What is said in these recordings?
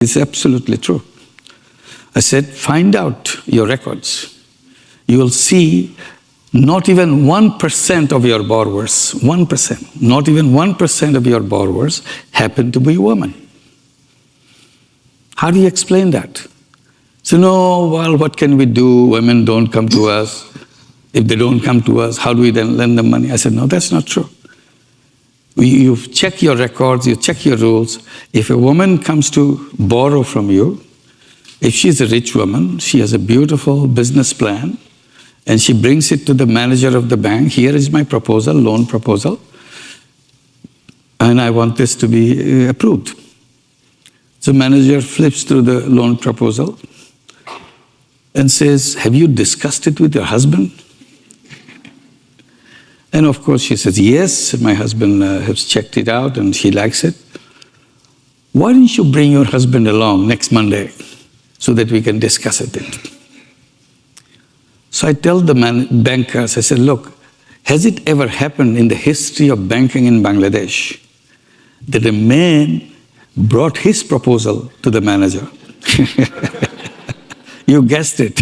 It's absolutely true. I said, find out your records. You will see not even 1% of your borrowers, 1%, not even 1% of your borrowers happen to be women. How do you explain that? So, no, well, what can we do? Women don't come to us. If they don't come to us, how do we then lend them money? I said, no, that's not true. You check your records, you check your rules. If a woman comes to borrow from you, if she's a rich woman, she has a beautiful business plan, and she brings it to the manager of the bank. Here is my proposal, loan proposal, and I want this to be approved. So manager flips through the loan proposal and says, have you discussed it with your husband? And of course she says, yes, my husband has checked it out and he likes it. Why don't you bring your husband along next Monday so that we can discuss it? So I tell the bankers, I said, look, has it ever happened in the history of banking in Bangladesh that a man brought his proposal to the manager? You guessed it.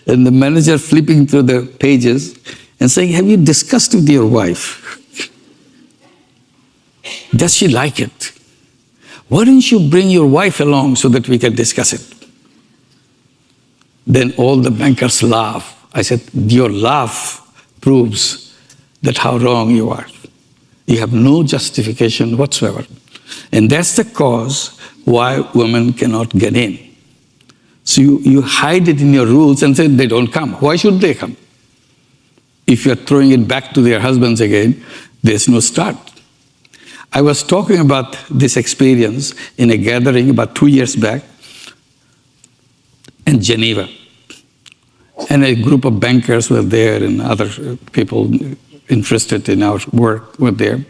And the manager flipping through the pages and saying, have you discussed with your wife? Does she like it? Why don't you bring your wife along so that we can discuss it? Then all the bankers laugh. I said, your laugh proves that how wrong you are. You have no justification whatsoever. And that's the cause why women cannot get in. So you hide it in your rules and say they don't come. Why should they come? If you're throwing it back to their husbands again, there's no start. I was talking about this experience in a gathering about 2 years back in Geneva. And a group of bankers were there and other people interested in our work were there.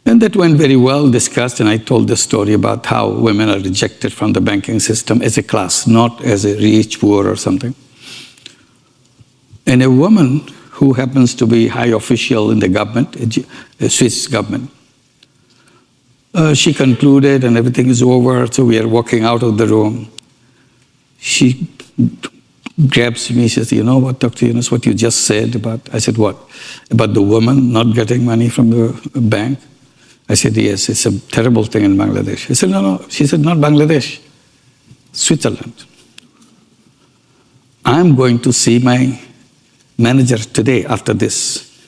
And that went very well discussed, and I told the story about how women are rejected from the banking system as a class, not as a rich, poor or something. And a woman who happens to be high official in the government, a Swiss government, she concluded and everything is over, so we are walking out of the room. She grabs me, she says, you know what, Dr. Yunus, what you just said about, I said, what? About the woman not getting money from the bank? I said, yes, it's a terrible thing in Bangladesh. He said, no. She said, not Bangladesh, Switzerland. I'm going to see my manager today after this,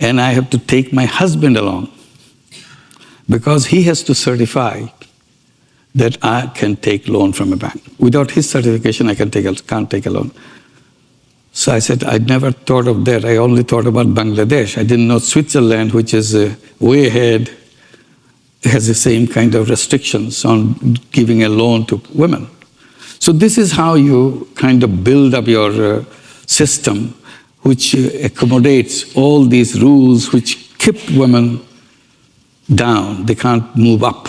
and I have to take my husband along because he has to certify that I can take loan from a bank. Without his certification, I can't take a loan. So I said, I'd never thought of that. I only thought about Bangladesh. I didn't know Switzerland, which is way ahead, has the same kind of restrictions on giving a loan to women. So this is how you kind of build up your system, which accommodates all these rules which keep women down. They can't move up.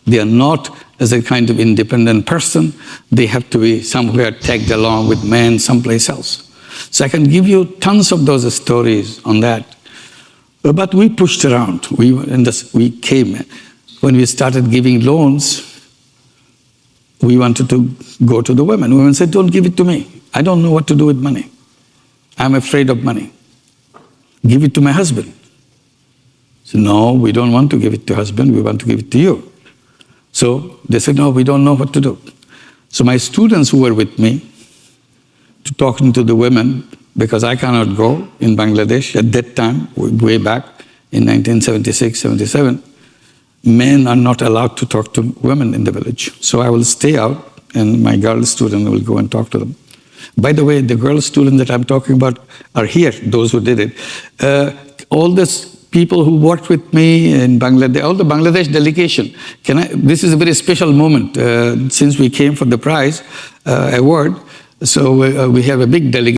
They are not as a kind of independent person. They have to be somewhere tagged along with men someplace else. So I can give you tons of those stories on that. But we pushed around. We came. When we started giving loans, we wanted to go to the women. Women said, don't give it to me. I don't know what to do with money. I'm afraid of money. Give it to my husband. So no, we don't want to give it to husband. We want to give it to you. So they said, no, we don't know what to do. So my students who were with me, to talking to the women, because I cannot go in Bangladesh at that time, way back in 1976, 77, men are not allowed to talk to women in the village. So I will stay out and my girl student will go and talk to them. By the way, the girl students that I'm talking about are here, those who did it. All these people who worked with me in Bangladesh, all the Bangladesh delegation, this is a very special moment since we came for the prize award. So we have a big delegation.